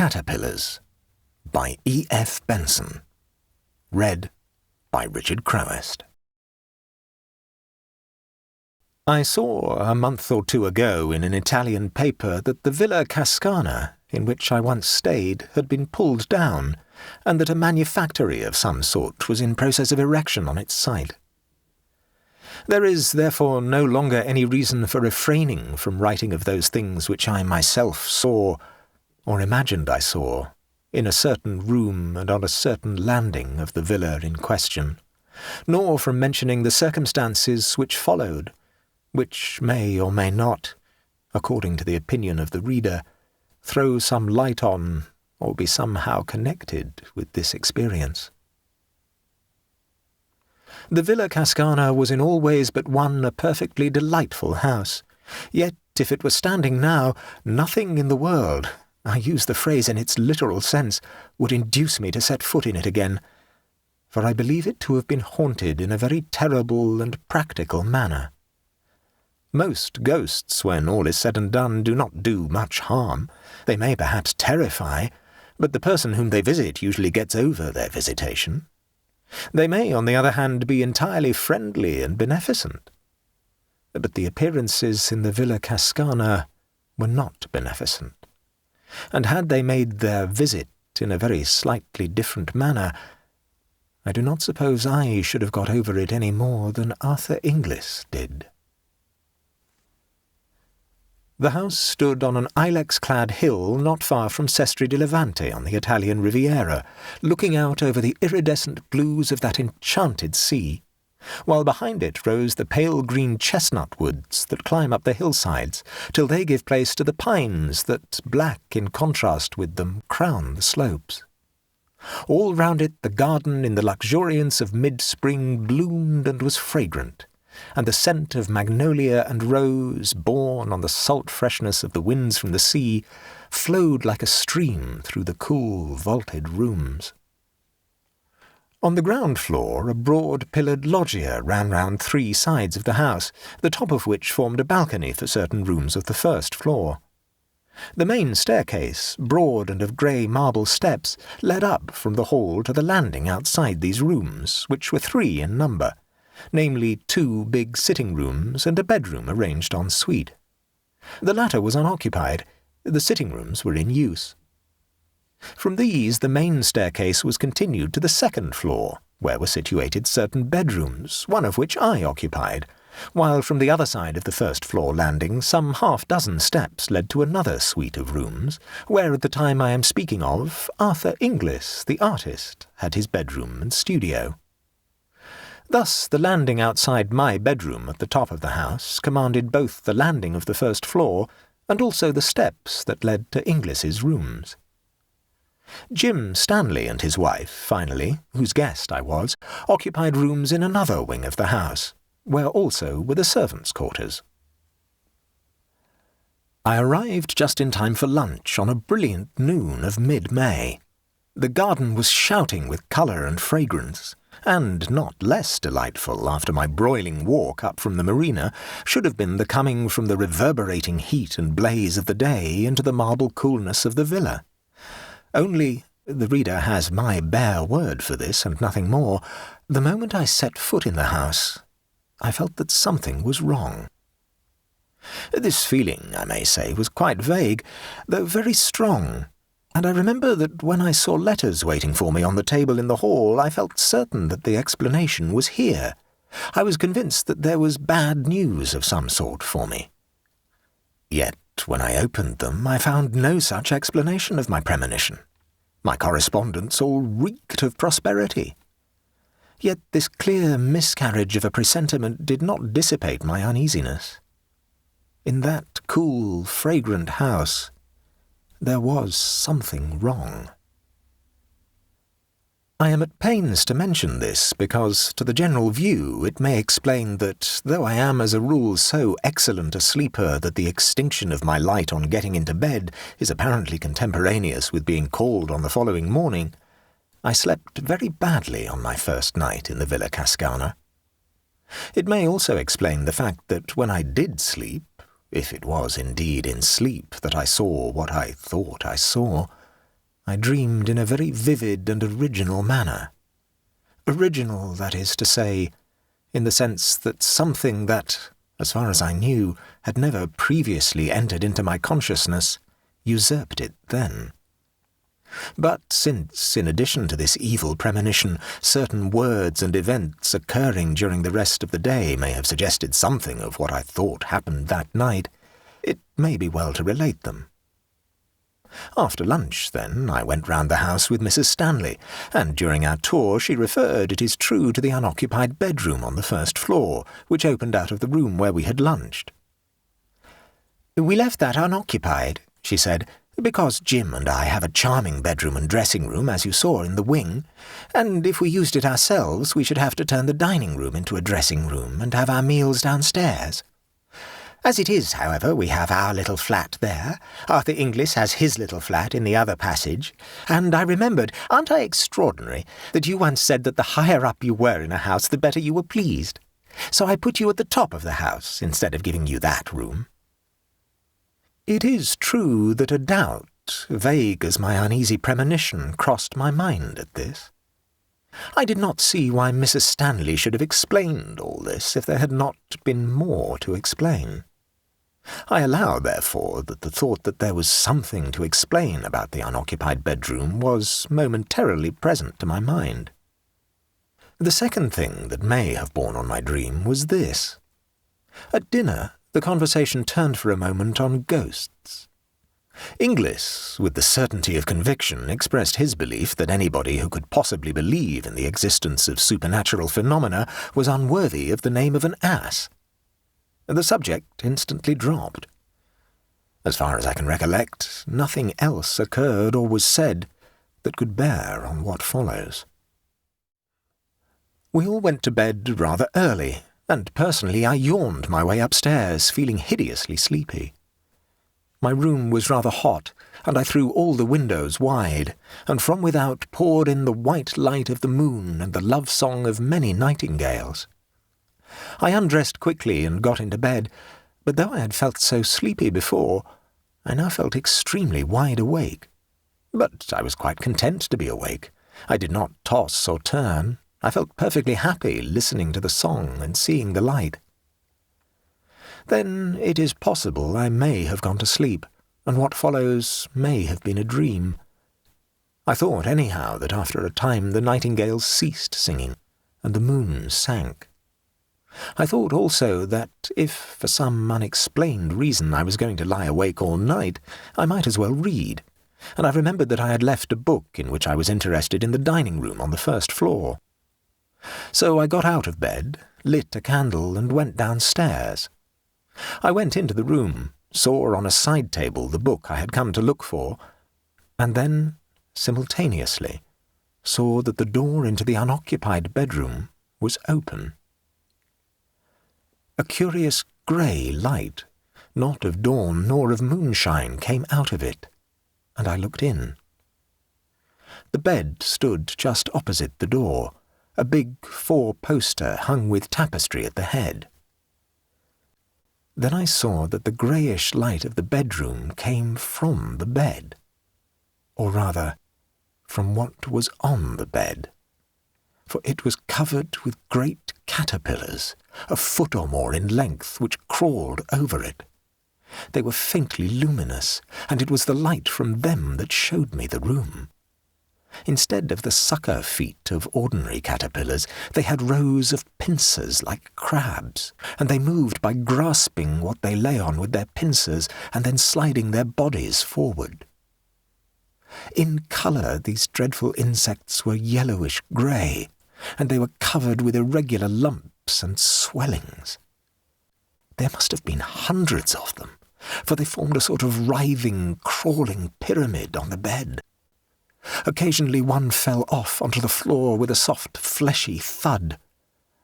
Caterpillars by E F Benson. Read by Richard Crowest. I saw a month or two ago in an Italian paper that the Villa Cascana, in which I once stayed, had been pulled down, and that a manufactory of some sort was in process of erection on its site. There is, therefore, no longer any reason for refraining from writing of those things which I myself saw, or imagined I saw, in a certain room and on a certain landing of the villa in question, nor from mentioning the circumstances which followed, which may or may not, according to the opinion of the reader, throw some light on or be somehow connected with this experience. The Villa Cascana was in all ways but one a perfectly delightful house, yet if it were standing now, nothing in the world, I use the phrase in its literal sense, would induce me to set foot in it again, for I believe it to have been haunted in a very terrible and practical manner. Most ghosts, when all is said and done, do not do much harm. They may perhaps terrify, but the person whom they visit usually gets over their visitation. They may, on the other hand, be entirely friendly and beneficent. But the appearances in the Villa Cascana were not beneficent, and had they made their visit in a very slightly different manner, I do not suppose I should have got over it any more than Arthur Inglis did. The house stood on an ilex-clad hill not far from Sestri di Levante on the Italian Riviera, looking out over the iridescent blues of that enchanted sea, while behind it rose the pale green chestnut woods that climb up the hillsides, till they give place to the pines that, black in contrast with them, crown the slopes. All round it the garden in the luxuriance of mid-spring bloomed and was fragrant, and the scent of magnolia and rose, borne on the salt freshness of the winds from the sea, flowed like a stream through the cool, vaulted rooms. On the ground floor a broad pillared loggia ran round three sides of the house, the top of which formed a balcony for certain rooms of the first floor. The main staircase, broad and of grey marble steps, led up from the hall to the landing outside these rooms, which were three in number, namely 2 big sitting rooms and a bedroom arranged en suite. The latter was unoccupied, the sitting rooms were in use. From these the main staircase was continued to the second floor, where were situated certain bedrooms, one of which I occupied, while from the other side of the first floor landing some half-dozen steps led to another suite of rooms, where at the time I am speaking of, Arthur Inglis, the artist, had his bedroom and studio. Thus the landing outside my bedroom at the top of the house commanded both the landing of the first floor and also the steps that led to Inglis's rooms. Jim Stanley and his wife, finally, whose guest I was, occupied rooms in another wing of the house, where also were the servants' quarters. I arrived just in time for lunch on a brilliant noon of mid-May. The garden was shouting with colour and fragrance, and not less delightful after my broiling walk up from the marina should have been the coming from the reverberating heat and blaze of the day into the marble coolness of the villa. Only, the reader has my bare word for this and nothing more, the moment I set foot in the house, I felt that something was wrong. This feeling, I may say, was quite vague, though very strong, and I remember that when I saw letters waiting for me on the table in the hall, I felt certain that the explanation was here. I was convinced that there was bad news of some sort for me. Yet, when I opened them, I found no such explanation of my premonition. My correspondence all reeked of prosperity. Yet this clear miscarriage of a presentiment did not dissipate my uneasiness. In that cool, fragrant house, there was something wrong. I am at pains to mention this because, to the general view, it may explain that, though I am as a rule so excellent a sleeper that the extinction of my light on getting into bed is apparently contemporaneous with being called on the following morning, I slept very badly on my first night in the Villa Cascana. It may also explain the fact that when I did sleep, if it was indeed in sleep that I saw what I thought I saw, I dreamed in a very vivid and original manner. Original, that is to say, in the sense that something that, as far as I knew, had never previously entered into my consciousness, usurped it then. But since, in addition to this evil premonition, certain words and events occurring during the rest of the day may have suggested something of what I thought happened that night, it may be well to relate them. After lunch, then, I went round the house with Mrs. Stanley, and during our tour she referred, it is true, to the unoccupied bedroom on the first floor, which opened out of the room where we had lunched. "We left that unoccupied," she said, "because Jim and I have a charming bedroom and dressing-room, as you saw, in the wing, and if we used it ourselves we should have to turn the dining-room into a dressing-room and have our meals downstairs. As it is, however, we have our little flat there. Arthur Inglis has his little flat in the other passage, and I remembered, aren't I extraordinary, that you once said that the higher up you were in a house the better you were pleased. So I put you at the top of the house instead of giving you that room." It is true that a doubt, vague as my uneasy premonition, crossed my mind at this. I did not see why Mrs. Stanley should have explained all this if there had not been more to explain. I allow, therefore, that the thought that there was something to explain about the unoccupied bedroom was momentarily present to my mind. The second thing that may have borne on my dream was this. At dinner, the conversation turned for a moment on ghosts. Inglis, with the certainty of conviction, expressed his belief that anybody who could possibly believe in the existence of supernatural phenomena was unworthy of the name of an ass. The subject instantly dropped. As far as I can recollect, nothing else occurred or was said that could bear on what follows. We all went to bed rather early, and personally I yawned my way upstairs, feeling hideously sleepy. My room was rather hot, and I threw all the windows wide, and from without poured in the white light of the moon and the love song of many nightingales. I undressed quickly and got into bed, but though I had felt so sleepy before, I now felt extremely wide awake. But I was quite content to be awake. I did not toss or turn. I felt perfectly happy listening to the song and seeing the light. Then it is possible I may have gone to sleep, and what follows may have been a dream. I thought, anyhow, that after a time the nightingales ceased singing, and the moon sank. I thought also that if, for some unexplained reason, I was going to lie awake all night, I might as well read, and I remembered that I had left a book in which I was interested in the dining-room on the first floor. So I got out of bed, lit a candle, and went downstairs. I went into the room, saw on a side table the book I had come to look for, and then, simultaneously, saw that the door into the unoccupied bedroom was open. A curious grey light, not of dawn nor of moonshine, came out of it, and I looked in. The bed stood just opposite the door, a big four-poster hung with tapestry at the head. Then I saw that the greyish light of the bedroom came from the bed, or rather, from what was on the bed, for it was covered with great caterpillars, a foot or more in length, which crawled over it. They were faintly luminous, and it was the light from them that showed me the room. Instead of the sucker feet of ordinary caterpillars, they had rows of pincers like crabs, and they moved by grasping what they lay on with their pincers and then sliding their bodies forward. In colour, these dreadful insects were yellowish-grey, and they were covered with irregular lumps and swellings. There must have been hundreds of them, for they formed a sort of writhing, crawling pyramid on the bed. Occasionally one fell off onto the floor with a soft, fleshy thud,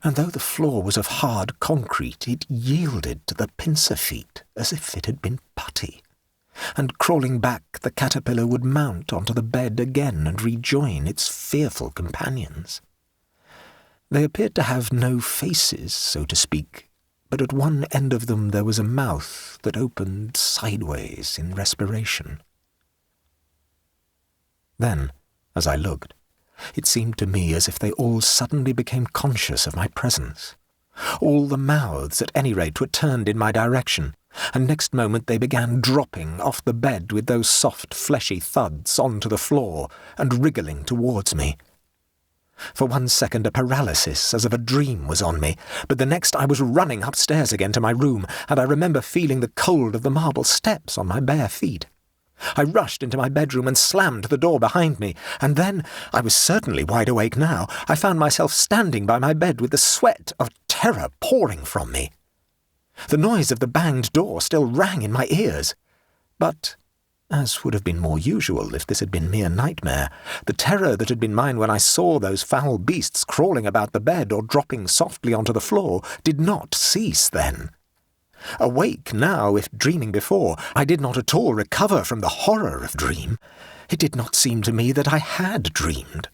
and though the floor was of hard concrete, it yielded to the pincer feet as if it had been putty, and crawling back the caterpillar would mount onto the bed again and rejoin its fearful companions. They appeared to have no faces, so to speak, but at one end of them there was a mouth that opened sideways in respiration. Then, as I looked, it seemed to me as if they all suddenly became conscious of my presence. All the mouths, at any rate, were turned in my direction, and next moment they began dropping off the bed with those soft, fleshy thuds onto the floor and wriggling towards me. For 1 second a paralysis, as of a dream, was on me, but the next I was running upstairs again to my room, and I remember feeling the cold of the marble steps on my bare feet. I rushed into my bedroom and slammed the door behind me, and then, I was certainly wide awake now, I found myself standing by my bed with the sweat of terror pouring from me. The noise of the banged door still rang in my ears, but, as would have been more usual if this had been mere nightmare, the terror that had been mine when I saw those foul beasts crawling about the bed or dropping softly onto the floor did not cease then. Awake now, if dreaming before, I did not at all recover from the horror of dream. It did not seem to me that I had dreamed.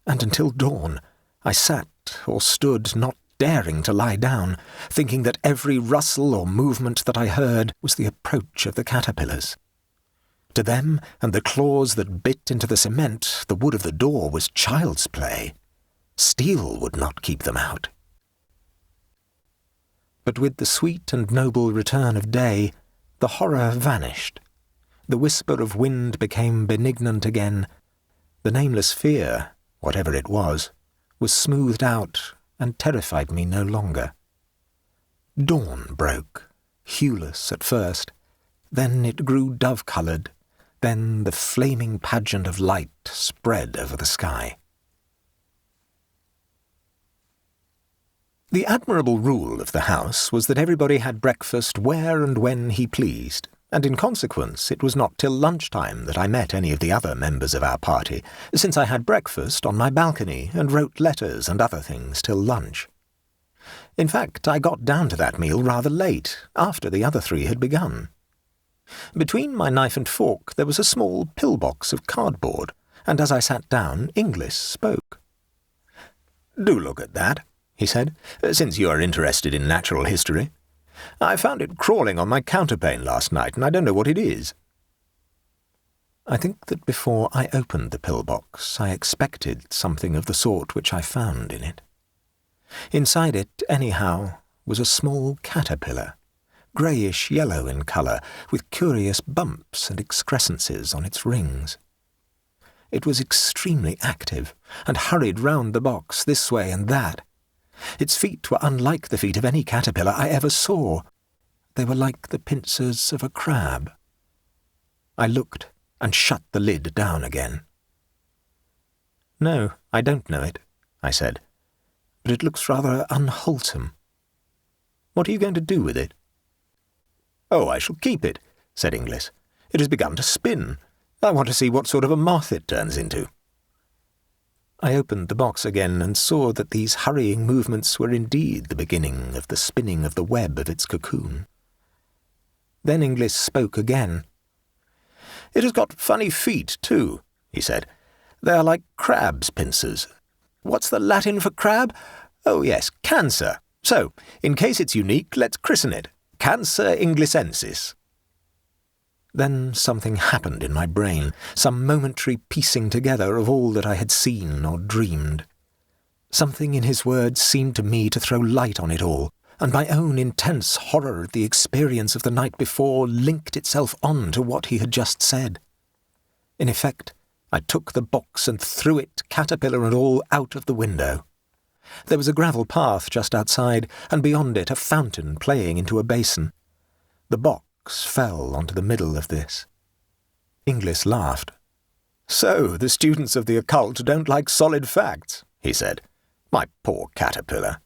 And until dawn, I sat or stood, not daring to lie down, thinking that every rustle or movement that I heard was the approach of the caterpillars. To them and the claws that bit into the cement, the wood of the door was child's play. Steel would not keep them out. But with the sweet and noble return of day, the horror vanished. The whisper of wind became benignant again. The nameless fear, whatever it was smoothed out and terrified me no longer. Dawn broke, hueless at first, then it grew dove-coloured, then the flaming pageant of light spread over the sky. The admirable rule of the house was that everybody had breakfast where and when he pleased, and in consequence it was not till lunchtime that I met any of the other members of our party, since I had breakfast on my balcony and wrote letters and other things till lunch. In fact, I got down to that meal rather late, after the other three had begun. Between my knife and fork there was a small pillbox of cardboard, and as I sat down, Inglis spoke. "Do look at that," he said, "since you are interested in natural history. I found it crawling on my counterpane last night, and I don't know what it is." I think that before I opened the pillbox I expected something of the sort which I found in it. Inside it, anyhow, was a small caterpillar, greyish-yellow in colour, with curious bumps and excrescences on its rings. It was extremely active, and hurried round the box this way and that. Its feet were unlike the feet of any caterpillar I ever saw. They were like the pincers of a crab. I looked and shut the lid down again. "No, I don't know it," I said, "but it looks rather unwholesome. What are you going to do with it?" "Oh, I shall keep it," said Inglis. "It has begun to spin. I want to see what sort of a moth it turns into." I opened the box again and saw that these hurrying movements were indeed the beginning of the spinning of the web of its cocoon. Then Inglis spoke again. "It has got funny feet, too," he said. "They are like crab's pincers. What's the Latin for crab? Oh, yes, Cancer. So, in case it's unique, let's christen it Cancer inglisensis." Then something happened in my brain, some momentary piecing together of all that I had seen or dreamed. Something in his words seemed to me to throw light on it all, and my own intense horror at the experience of the night before linked itself on to what he had just said. In effect, I took the box and threw it, caterpillar and all, out of the window. There was a gravel path just outside, and beyond it a fountain playing into a basin. The box fell onto the middle of this. Inglis laughed. "So the students of the occult don't like solid facts," he said. "My poor caterpillar."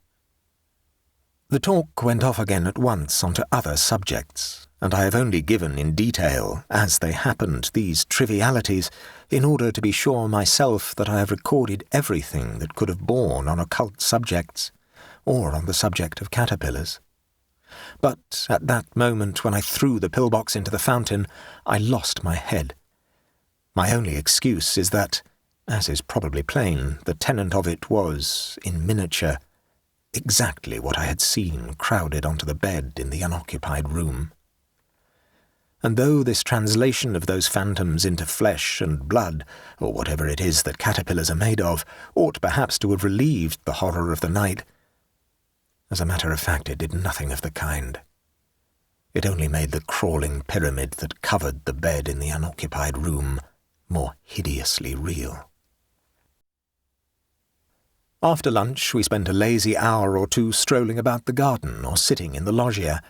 The talk went off again at once onto other subjects, and I have only given in detail, as they happened, these trivialities, in order to be sure myself that I have recorded everything that could have borne on occult subjects, or on the subject of caterpillars. But at that moment when I threw the pillbox into the fountain, I lost my head. My only excuse is that, as is probably plain, the tenant of it was, in miniature, exactly what I had seen crowded onto the bed in the unoccupied room. And though this translation of those phantoms into flesh and blood, or whatever it is that caterpillars are made of, ought perhaps to have relieved the horror of the night, as a matter of fact it did nothing of the kind. It only made the crawling pyramid that covered the bed in the unoccupied room more hideously real. After lunch we spent a lazy hour or two strolling about the garden or sitting in the loggia,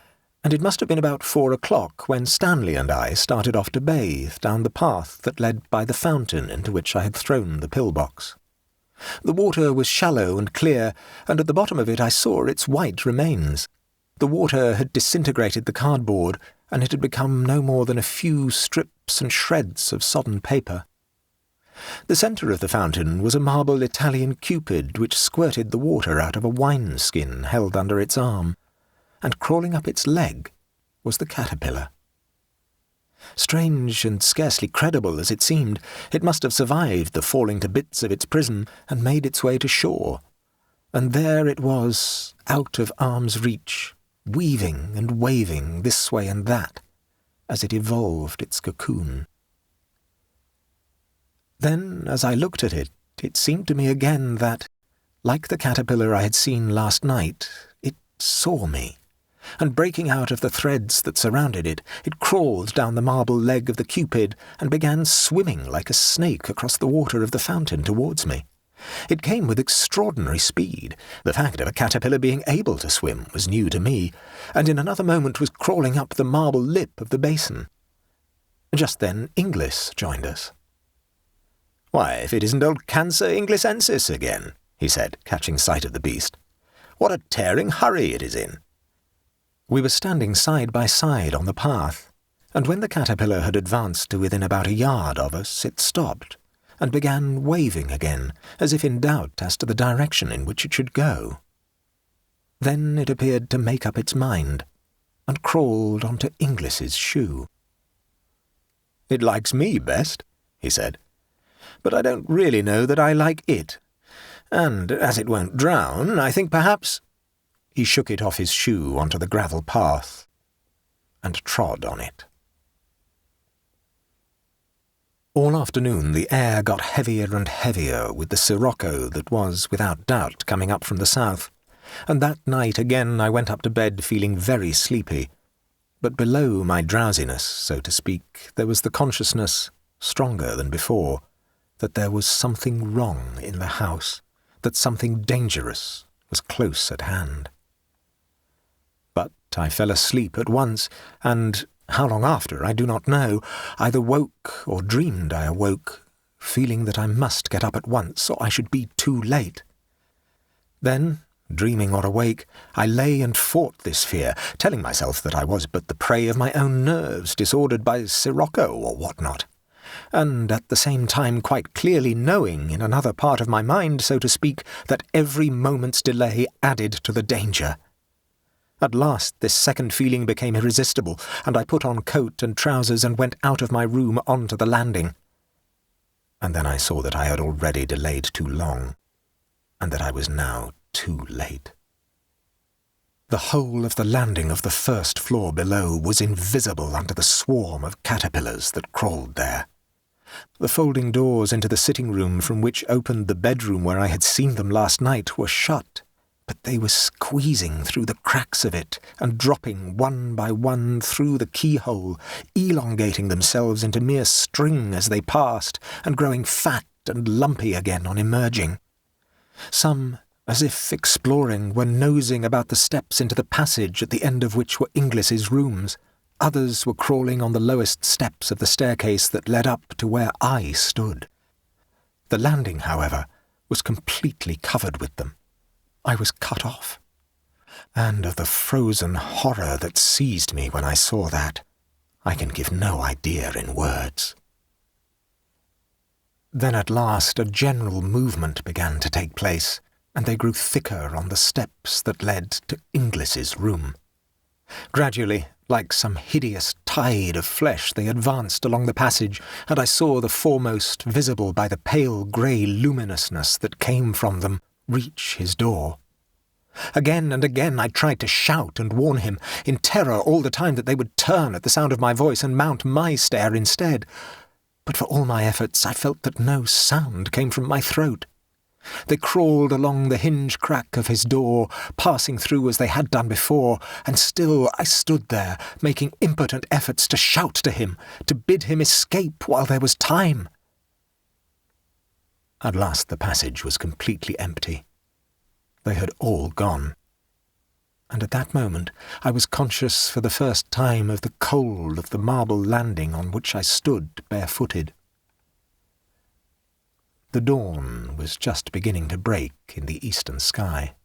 and it must have been about 4 o'clock when Stanley and I started off to bathe down the path that led by the fountain into which I had thrown the pillbox. The water was shallow and clear, and at the bottom of it I saw its white remains. The water had disintegrated the cardboard, and it had become no more than a few strips and shreds of sodden paper. The centre of the fountain was a marble Italian Cupid which squirted the water out of a wine-skin held under its arm, and crawling up its leg was the caterpillar. Strange and scarcely credible as it seemed, it must have survived the falling to bits of its prison and made its way to shore, and there it was, out of arm's reach, weaving and waving this way and that, as it evolved its cocoon. Then, as I looked at it, it seemed to me again that, like the caterpillar I had seen last night, it saw me, and breaking out of the threads that surrounded it, it crawled down the marble leg of the Cupid and began swimming like a snake across the water of the fountain towards me. It came with extraordinary speed. The fact of a caterpillar being able to swim was new to me, and in another moment was crawling up the marble lip of the basin. Just then Inglis joined us. "Why, if it isn't old Cancer Inglisensis again," he said, catching sight of the beast. "What a tearing hurry it is in." We were standing side by side on the path, and when the caterpillar had advanced to within about a yard of us, it stopped, and began waving again, as if in doubt as to the direction in which it should go. Then it appeared to make up its mind, and crawled onto Inglis's shoe. "It likes me best," he said, "but I don't really know that I like it. And as it won't drown, I think perhaps—" He shook it off his shoe onto the gravel path, and trod on it. All afternoon the air got heavier and heavier with the sirocco that was, without doubt, coming up from the south, and that night again I went up to bed feeling very sleepy. But below my drowsiness, so to speak, there was the consciousness, stronger than before, that there was something wrong in the house, that something dangerous was close at hand. But I fell asleep at once, and how long after I do not know, either woke or dreamed I awoke, feeling that I must get up at once or I should be too late. Then, dreaming or awake, I lay and fought this fear, telling myself that I was but the prey of my own nerves, disordered by sirocco or what not, and at the same time quite clearly knowing, in another part of my mind, so to speak, that every moment's delay added to the danger. At last this second feeling became irresistible, and I put on coat and trousers and went out of my room onto the landing. And then I saw that I had already delayed too long, and that I was now too late. The whole of the landing of the first floor below was invisible under the swarm of caterpillars that crawled there. The folding doors into the sitting-room from which opened the bedroom where I had seen them last night were shut, but they were squeezing through the cracks of it and dropping one by one through the keyhole, elongating themselves into mere string as they passed, and growing fat and lumpy again on emerging. Some, as if exploring, were nosing about the steps into the passage at the end of which were Inglis's rooms. Others were crawling on the lowest steps of the staircase that led up to where I stood. The landing, however, was completely covered with them. I was cut off, and of the frozen horror that seized me when I saw that, I can give no idea in words. Then at last a general movement began to take place, and they grew thicker on the steps that led to Inglis's room. Gradually, like some hideous tide of flesh, they advanced along the passage, and I saw the foremost, visible by the pale grey luminousness that came from them, reach his door. Again and again I tried to shout and warn him, in terror all the time that they would turn at the sound of my voice and mount my stair instead. But for all my efforts I felt that no sound came from my throat. They crawled along the hinge crack of his door, passing through as they had done before, and still I stood there, making impotent efforts to shout to him, to bid him escape while there was time. At last the passage was completely empty. They had all gone. And at that moment I was conscious for the first time of the cold of the marble landing on which I stood barefooted. The dawn was just beginning to break in the eastern sky.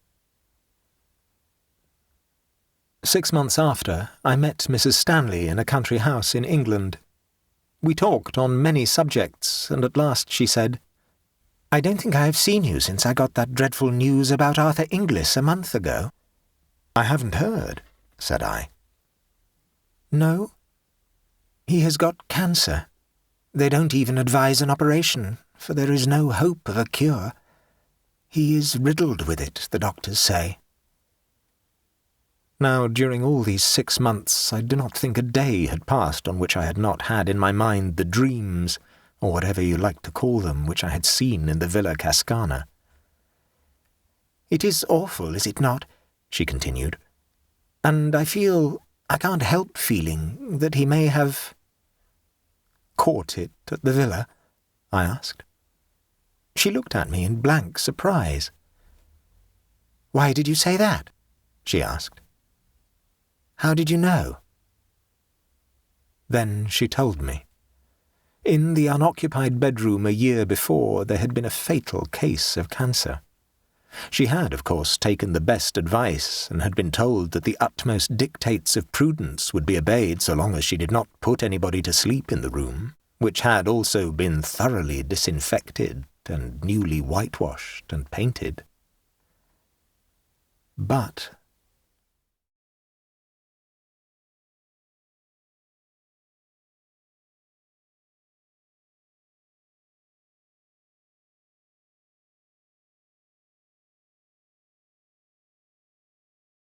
6 months after, I met Mrs. Stanley in a country house in England. We talked on many subjects, and at last she said, "I don't think I have seen you since I got that dreadful news about Arthur Inglis a month ago." "I haven't heard," said I. "No? He has got cancer. They don't even advise an operation, for there is no hope of a cure. He is riddled with it, the doctors say." Now, during all these 6 months, I do not think a day had passed on which I had not had in my mind the dreams, or whatever you like to call them, which I had seen in the Villa Cascana. "It is awful, is it not?" she continued. "And I can't help feeling, that he may have—" "Caught it at the villa?" I asked. She looked at me in blank surprise. "Why did you say that?" she asked. "How did you know?" Then she told me. In the unoccupied bedroom a year before there had been a fatal case of cancer. She had, of course, taken the best advice and had been told that the utmost dictates of prudence would be obeyed so long as she did not put anybody to sleep in the room, which had also been thoroughly disinfected and newly whitewashed and painted. But